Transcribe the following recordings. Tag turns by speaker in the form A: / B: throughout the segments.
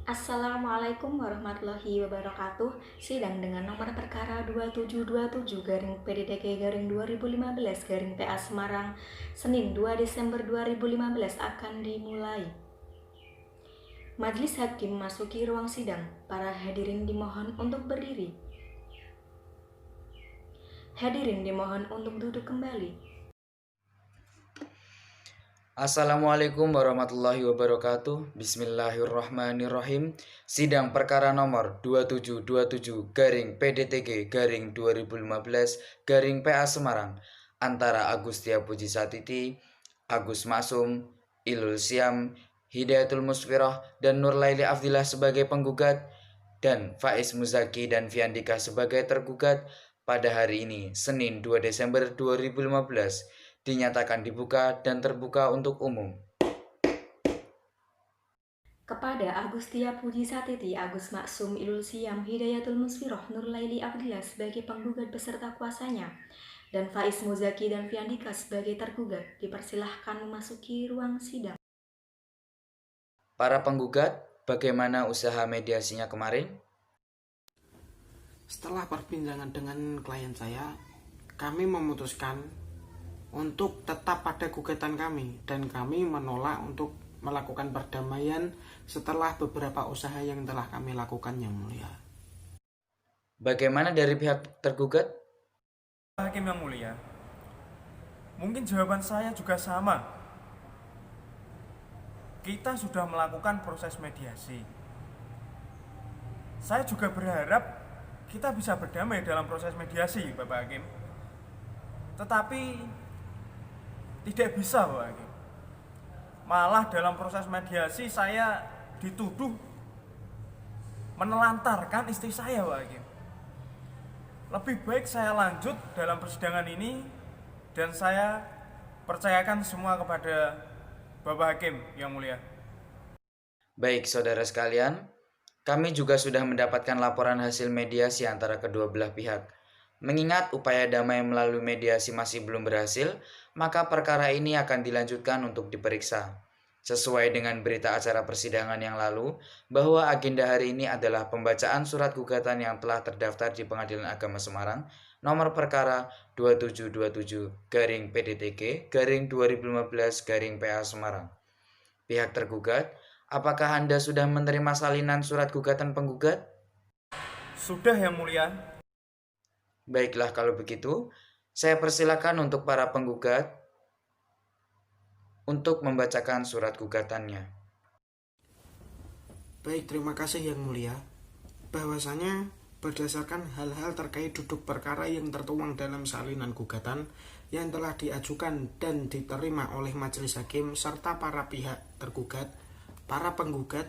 A: Assalamualaikum warahmatullahi wabarakatuh. Sidang dengan nomor perkara 2727-PDTK-2015 PA Senin 2 Desember 2015 akan dimulai. Majelis Hakim memasuki ruang sidang. Para hadirin dimohon untuk berdiri. Hadirin dimohon untuk duduk kembali.
B: Assalamualaikum warahmatullahi wabarakatuh. Bismillahirrahmanirrahim. Sidang perkara nomor 2727-PDTG-2015 PA antara Agustia Puji Satiti, Agus Maksum, Ilul Siam, Hidayatul Musfirah dan Nurlaili Afdilah sebagai penggugat dan Faiz Muzaki dan Fiandika sebagai tergugat pada hari ini, Senin 2 Desember 2015, dinyatakan dibuka dan terbuka untuk umum.
A: Kepada Agustia Puji Satiti, Agus Maksum, Ilul Siam, Hidayatul Musfirah, Nurlaili Afdilah sebagai penggugat beserta kuasanya, dan Faiz Muzaki dan Fiandika sebagai tergugat, dipersilahkan memasuki ruang sidang.
B: Para penggugat, bagaimana usaha mediasinya kemarin?
C: Setelah perbincangan dengan klien saya, kami memutuskan untuk tetap pada gugatan kami dan kami menolak untuk melakukan perdamaian setelah beberapa usaha yang telah kami lakukan, Yang Mulia.
B: Bagaimana dari pihak tergugat?
D: Hakim yang mulia, mungkin jawaban saya juga sama. Kita sudah melakukan proses mediasi. Saya juga berharap kita bisa berdamai dalam proses mediasi, Bapak Hakim. Tetapi tidak bisa, Bapak Hakim. Malah dalam proses mediasi saya dituduh menelantarkan istri saya, Pak Hakim. Lebih baik saya lanjut dalam persidangan ini dan saya percayakan semua kepada Bapak Hakim yang mulia.
B: Baik, saudara sekalian, kami juga sudah mendapatkan laporan hasil mediasi antara kedua belah pihak. Mengingat upaya damai melalui mediasi masih belum berhasil, maka perkara ini akan dilanjutkan untuk diperiksa. Sesuai dengan berita acara persidangan yang lalu, bahwa agenda hari ini adalah pembacaan surat gugatan yang telah terdaftar di Pengadilan Agama Semarang, nomor perkara 2727-PDTG-2015-PA Semarang. Pihak tergugat, apakah Anda sudah menerima salinan surat gugatan penggugat?
D: Sudah, Yang Mulia.
B: Baiklah, kalau begitu, saya persilakan untuk para penggugat untuk membacakan surat gugatannya.
C: Baik, terima kasih Yang Mulia. Bahwasanya berdasarkan hal-hal terkait duduk perkara yang tertuang dalam salinan gugatan yang telah diajukan dan diterima oleh majelis hakim serta para pihak tergugat, para penggugat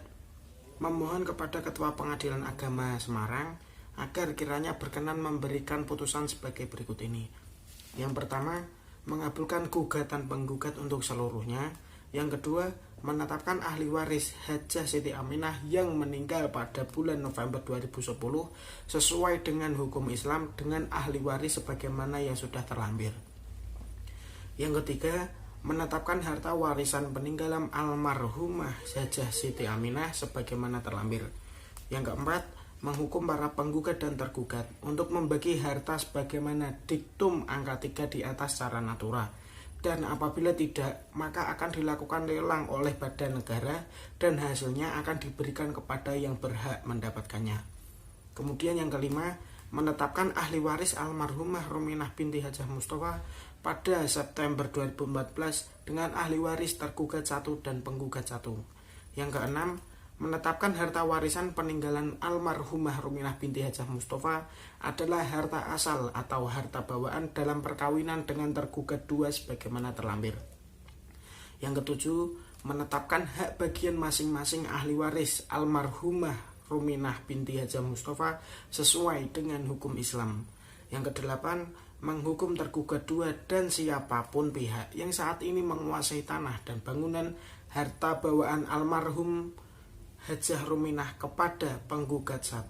C: memohon kepada Ketua Pengadilan Agama Semarang agar kiranya berkenan memberikan putusan sebagai berikut ini. Yang pertama, mengabulkan gugatan penggugat untuk seluruhnya. Yang kedua, menetapkan ahli waris Hajah Siti Aminah yang meninggal pada bulan November 2010 sesuai dengan hukum Islam dengan ahli waris sebagaimana yang sudah terlampir. Yang ketiga, menetapkan harta warisan peninggalan almarhumah Hajah Siti Aminah sebagaimana terlampir. Yang keempat, menghukum para penggugat dan tergugat untuk membagi harta sebagaimana diktum angka 3 di atas secara natura, dan apabila tidak maka akan dilakukan lelang oleh badan negara dan hasilnya akan diberikan kepada yang berhak mendapatkannya. Kemudian yang kelima, menetapkan ahli waris almarhumah Ruminah binti Hajah Mustafa pada September 2014 dengan ahli waris tergugat 1 dan penggugat 1. Yang keenam, menetapkan harta warisan peninggalan almarhumah Ruminah binti Hajah Mustafa adalah harta asal atau harta bawaan dalam perkawinan dengan tergugat 2 sebagaimana terlampir. Yang ketujuh, menetapkan hak bagian masing-masing ahli waris almarhumah Ruminah binti Hajah Mustafa sesuai dengan hukum Islam. Yang kedelapan, menghukum tergugat 2 dan siapapun pihak yang saat ini menguasai tanah dan bangunan harta bawaan almarhum Hajah Ruminah kepada penggugat 1.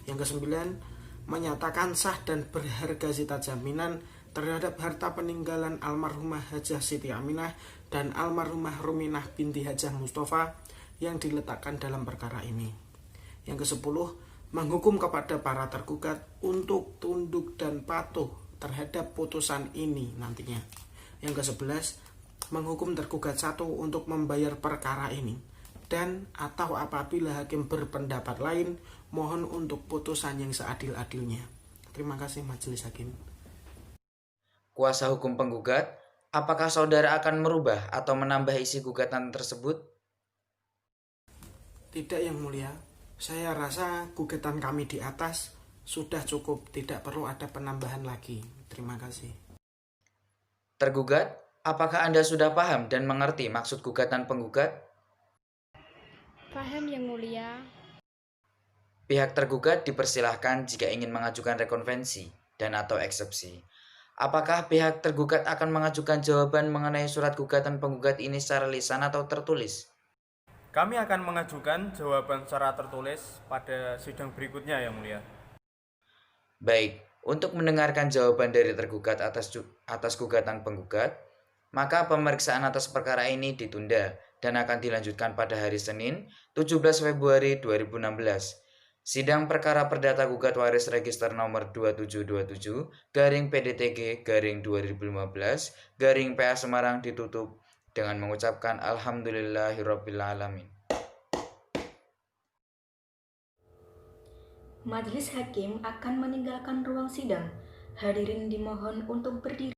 C: Yang kesembilan, menyatakan sah dan berharga sita jaminan terhadap harta peninggalan almarhumah Hajah Siti Aminah dan almarhumah Ruminah binti Hajah Mustafa yang diletakkan dalam perkara ini. Yang ke-10, menghukum kepada para tergugat untuk tunduk dan patuh terhadap putusan ini nantinya. Yang ke-11, menghukum tergugat 1 untuk membayar perkara ini, dan atau apabila hakim berpendapat lain, mohon untuk putusan yang seadil-adilnya. Terima kasih Majelis Hakim.
B: Kuasa hukum penggugat, apakah saudara akan merubah atau menambah isi gugatan tersebut?
C: Tidak, Yang Mulia. Saya rasa gugatan kami di atas sudah cukup, tidak perlu ada penambahan lagi. Terima kasih.
B: Tergugat, apakah Anda sudah paham dan mengerti maksud gugatan penggugat?
E: Paham Yang Mulia.
B: Pihak tergugat dipersilahkan jika ingin mengajukan rekonvensi dan atau eksepsi. Apakah pihak tergugat akan mengajukan jawaban mengenai surat gugatan penggugat ini secara lisan atau tertulis?
D: Kami akan mengajukan jawaban secara tertulis pada sidang berikutnya, Yang Mulia.
B: Baik, untuk mendengarkan jawaban dari tergugat atas gugatan penggugat, maka pemeriksaan atas perkara ini ditunda dan akan dilanjutkan pada hari Senin, 17 Februari 2016. Sidang perkara perdata gugat waris register nomor 2727-PDTG-2015-PA Semarang ditutup dengan mengucapkan Alhamdulillahirrabbilalamin.
A: Majelis hakim akan meninggalkan ruang sidang. Hadirin dimohon untuk berdiri.